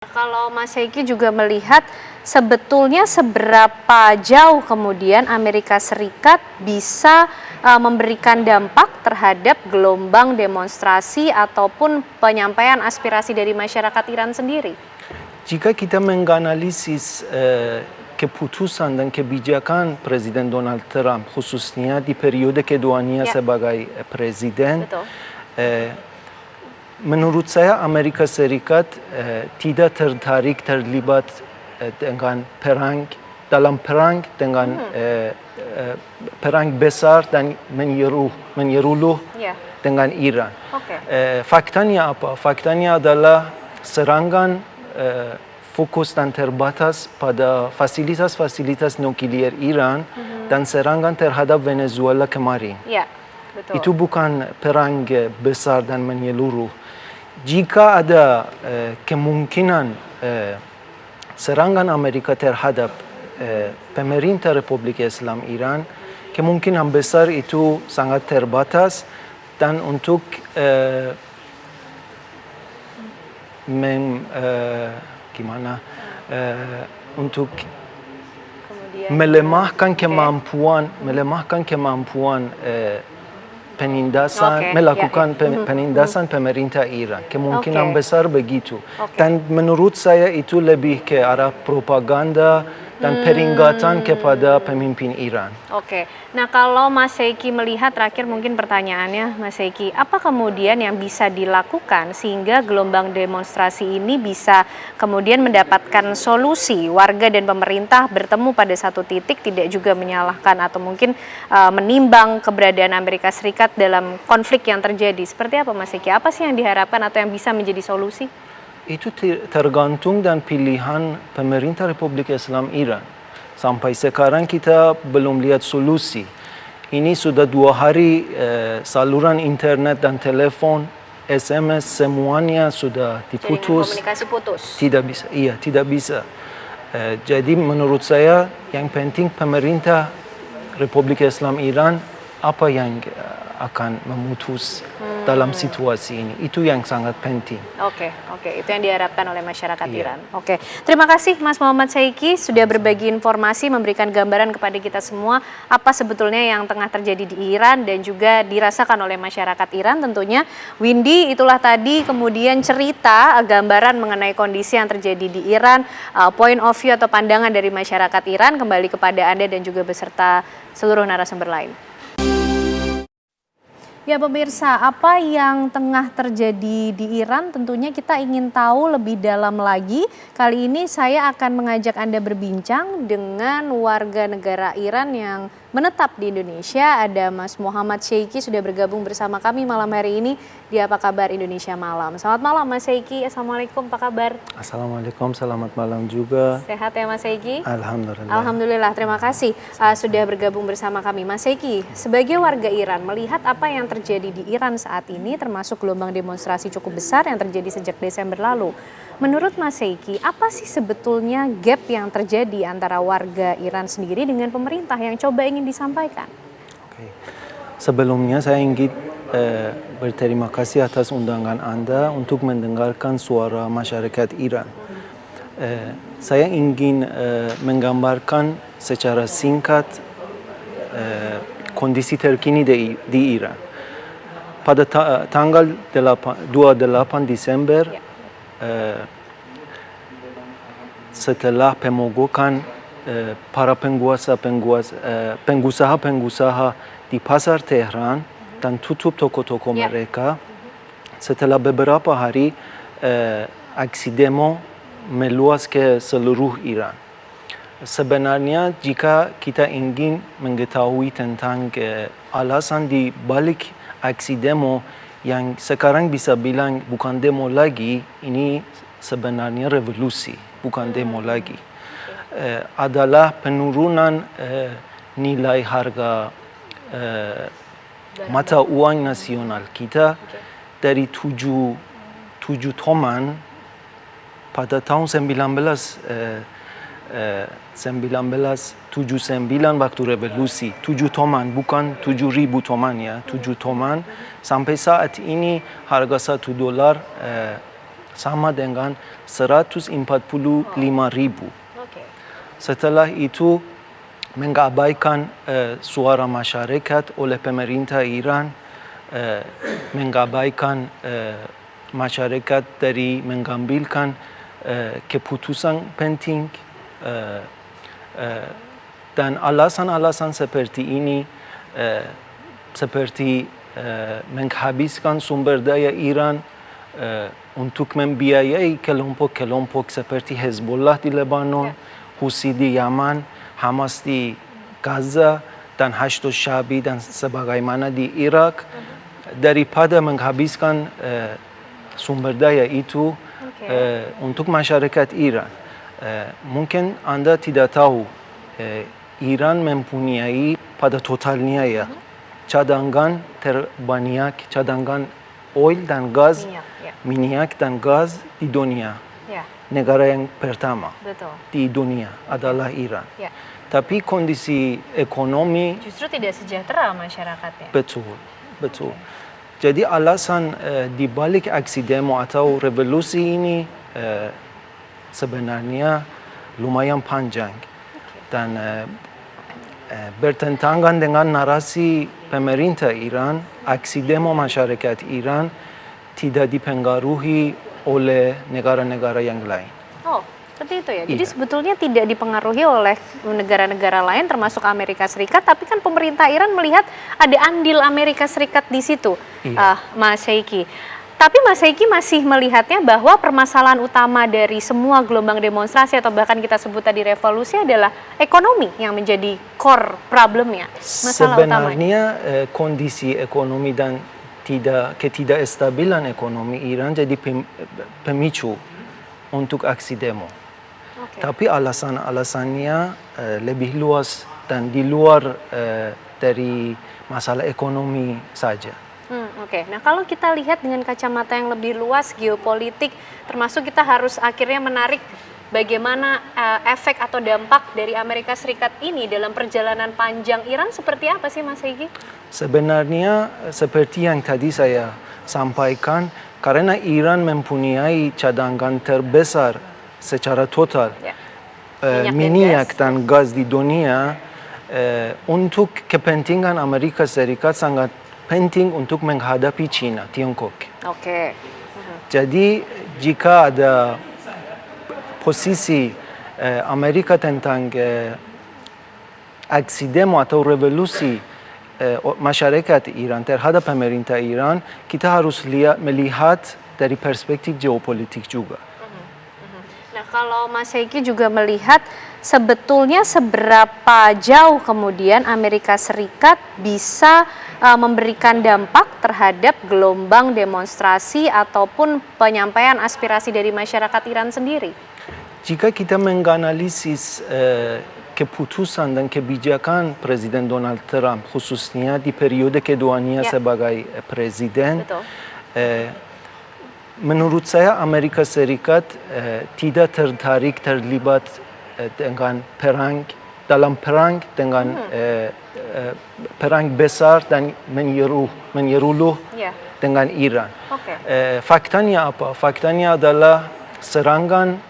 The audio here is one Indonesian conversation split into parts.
Kalau Mas Heiki juga melihat sebetulnya seberapa jauh kemudian Amerika Serikat bisa memberikan dampak terhadap gelombang demonstrasi ataupun penyampaian aspirasi dari masyarakat Iran sendiri? Jika kita menganalisis keputusan dan kebijakan Presiden Donald Trump, khususnya di periode keduanya sebagai presiden, menurut saya Amerika Serikat tidak terlibat dengan dalam perang dengan perang besar dan menyeluruh dengan Iran. Faktanya apa? Faktanya adalah serangan fokus dan terbatas pada fasilitas-fasilitas nuklir Iran dan serangan terhadap Venezuela kemarin. Betul. Itu bukan perang besar dan menyeluruh. Jika ada kemungkinan serangan Amerika terhadap pemerintah Republik Islam Iran, kemungkinan besar itu sangat terbatas dan untuk untuk melemahkan kemampuan penindasan, melakukan penindasan pemerintah Iran. Kemungkinan besar begitu. Dan menurut saya itu lebih ke arah propaganda dan peringatan kepada pemimpin Iran. Nah kalau Mas Heiki melihat, terakhir mungkin pertanyaannya Mas Heiki, apa kemudian yang bisa dilakukan sehingga gelombang demonstrasi ini bisa kemudian mendapatkan solusi, warga dan pemerintah bertemu pada satu titik, tidak juga menyalahkan atau mungkin menimbang keberadaan Amerika Serikat dalam konflik yang terjadi. Seperti apa Mas Heiki? Apa sih yang diharapkan atau yang bisa menjadi solusi? Itu tergantung dan pilihan pemerintah Republik Islam Iran. Sampai sekarang kita belum lihat solusi. Ini sudah 2 hari saluran internet dan telepon, SMS semuanya sudah diputus. Komunikasi putus. Tidak bisa. Jadi menurut saya yang penting pemerintah Republik Islam Iran apa yang akan memutus dalam situasi ini. Itu yang sangat penting. Itu yang diharapkan oleh masyarakat Iran. Terima kasih Mas Muhammad Heiki sudah berbagi informasi, memberikan gambaran kepada kita semua apa sebetulnya yang tengah terjadi di Iran dan juga dirasakan oleh masyarakat Iran tentunya. Windy, itulah tadi kemudian cerita gambaran mengenai kondisi yang terjadi di Iran, point of view atau pandangan dari masyarakat Iran. Kembali kepada Anda dan juga beserta seluruh narasumber lain. Ya pemirsa, apa yang tengah terjadi di Iran tentunya kita ingin tahu lebih dalam lagi. Kali ini saya akan mengajak Anda berbincang dengan warga negara Iran yang menetap di Indonesia. Ada Mas Muhammad Heiki sudah bergabung bersama kami malam hari ini di Apa Kabar Indonesia Malam. Selamat malam Mas Heiki, Assalamualaikum, apa kabar? Assalamualaikum, selamat malam juga. Sehat ya Mas Heiki? Alhamdulillah. Alhamdulillah, terima kasih sudah bergabung bersama kami. Mas Heiki, sebagai warga Iran, melihat apa yang terjadi di Iran saat ini termasuk gelombang demonstrasi cukup besar yang terjadi sejak Desember lalu. Menurut Mas Heiki, apa sih sebetulnya gap yang terjadi antara warga Iran sendiri dengan pemerintah yang coba ingin disampaikan? Sebelumnya saya ingin berterima kasih atas undangan Anda untuk mendengarkan suara masyarakat Iran. Saya ingin menggambarkan secara singkat kondisi terkini di Iran. Pada tanggal 28 Desember, setelah pemogokan para pengusaha di pasar Tehran dan tutup toko-toko mereka, setelah beberapa hari aksi demo meluas ke seluruh Iran. Sebenarnya jika kita ingin mengetahui tentang alasan di balik aksi demo yang sekarang bisa bilang bukan demo lagi, ini sebenarnya revolusi, bukan demo lagi. Adalah penurunan nilai harga mata uang nasional kita dari 7 toman pada tahun 1979 waktu revolusi, 7 toman, bukan 7.000 toman ya, 7 toman. Sampai saat ini harga $1 sama dengan 145.000. Oke. Setelah itu mengabaikan suara masyarakat oleh pemerintah Iran, mengabaikan masyarakat dari mengambilkan keputusan penting, dan alasan-alasan seperti ini seperti menghabiskan sumber daya Iran untuk membiayai kelompok-kelompok seperti Hezbollah di Lebanon, Husi di Yaman, Hamas di Gaza, dan Hashd Sha'bi dan sebagaimana di Irak, daripada menghabiskan sumber daya itu untuk masyarakat Iran. Mungkin Anda tidak tahu, Iran mempunyai pada totalnya ya cadangan terbanyak, cadangan oil dan gas, minyak dan gas di dunia. Negara yang pertama di dunia adalah Iran. Tapi kondisi ekonomi justru tidak sejahtera masyarakatnya. Betul. Jadi alasan di balik aksi demo atau revolusi ini sebenarnya lumayan panjang dan bertentangan dengan narasi pemerintah Iran. Aksi demo masyarakat Iran tidak dipengaruhi oleh negara-negara yang lain. Oh, seperti itu ya. Jadi sebetulnya tidak dipengaruhi oleh negara-negara lain termasuk Amerika Serikat, tapi kan pemerintah Iran melihat ada andil Amerika Serikat di situ, Mas Syaiki. Tapi Mas Syaiki masih melihatnya bahwa permasalahan utama dari semua gelombang demonstrasi atau bahkan kita sebut tadi revolusi adalah ekonomi yang menjadi core problemnya, masalah sebenarnya kondisi ekonomi dan ketidakstabilan ekonomi Iran jadi pemicu untuk aksi demo. Tapi alasan-alasannya lebih luas dan di luar dari masalah ekonomi saja. Nah kalau kita lihat dengan kacamata yang lebih luas geopolitik, termasuk kita harus akhirnya menarik bagaimana efek atau dampak dari Amerika Serikat ini dalam perjalanan panjang Iran seperti apa sih Mas Syaiki? Sebenarnya seperti yang tadi saya sampaikan, karena Iran mempunyai cadangan terbesar secara total minyak dan gas di dunia, untuk kepentingan Amerika Serikat sangat penting untuk menghadapi China, Tiongkok. Jadi jika ada posisi Amerika tentang aksi demo atau revolusi masyarakat Iran terhadap pemerintah Iran, kita harus melihat dari perspektif geopolitik juga. Nah kalau Mas Syaiki juga melihat sebetulnya seberapa jauh kemudian Amerika Serikat bisa memberikan dampak terhadap gelombang demonstrasi ataupun penyampaian aspirasi dari masyarakat Iran sendiri? Jika kita menganalisis keputusan dan kebijakan Presiden Donald Trump, khususnya di periode keduanya sebagai presiden, menurut saya Amerika Serikat tidak terlibat dengan dalam perang dengan perang besar dan menyeruluh dengan Iran. Faktanya apa? Faktanya adalah serangan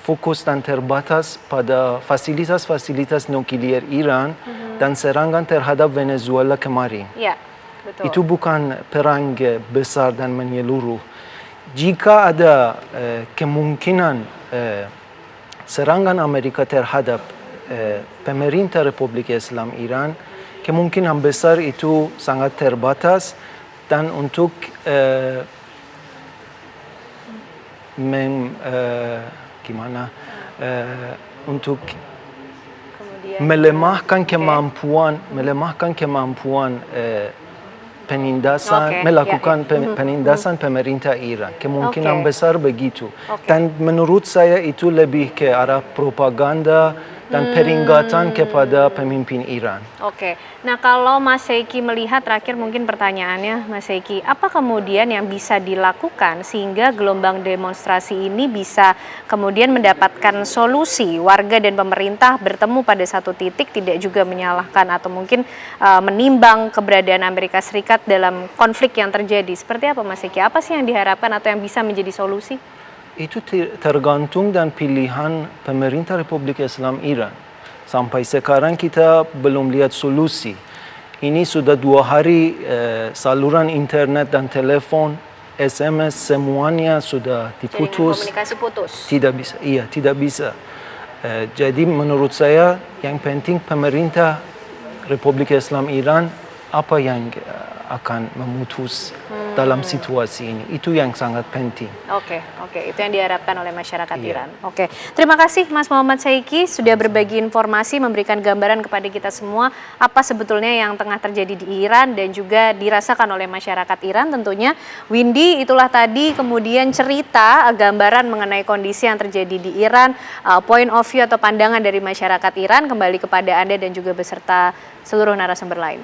fokus dan terbatas pada fasilitas-fasilitas nuklir Iran dan serangan terhadap Venezuela kemarin. Itu bukan perang besar dan menyeluruh. Jika ada kemungkinan serangan Amerika terhadap pemerintah Republik Islam Iran, kemungkinan besar itu sangat terbatas dan untuk untuk melemahkan kemampuan penindasan, melakukan penindasan pemerintah Iran. Kemungkinan besar begitu. Dan menurut saya itu lebih ke arah propaganda dan peringatan kepada pemimpin Iran. Nah kalau Mas Syaiki melihat, terakhir mungkin pertanyaannya Mas Syaiki, apa kemudian yang bisa dilakukan sehingga gelombang demonstrasi ini bisa kemudian mendapatkan solusi, warga dan pemerintah bertemu pada satu titik, tidak juga menyalahkan atau mungkin menimbang keberadaan Amerika Serikat serikat dalam konflik yang terjadi. Seperti apa Mas Eki? Apa sih yang diharapkan atau yang bisa menjadi solusi? Itu tergantung dan pilihan pemerintah Republik Islam Iran. Sampai sekarang kita belum lihat solusi. Ini sudah 2 hari saluran internet dan telepon, SMS semuanya sudah diputus. Jaringan komunikasi putus. Tidak bisa. Jadi menurut saya yang penting pemerintah Republik Islam Iran apa yang akan memutus dalam situasi ini. Itu yang sangat penting. Oke, itu yang diharapkan oleh masyarakat Iran. Oke, terima kasih Mas Muhammad Syaiki sudah berbagi informasi, memberikan gambaran kepada kita semua apa sebetulnya yang tengah terjadi di Iran dan juga dirasakan oleh masyarakat Iran tentunya. Windy, itulah tadi kemudian cerita gambaran mengenai kondisi yang terjadi di Iran, point of view atau pandangan dari masyarakat Iran. Kembali kepada Anda dan juga beserta seluruh narasumber lain.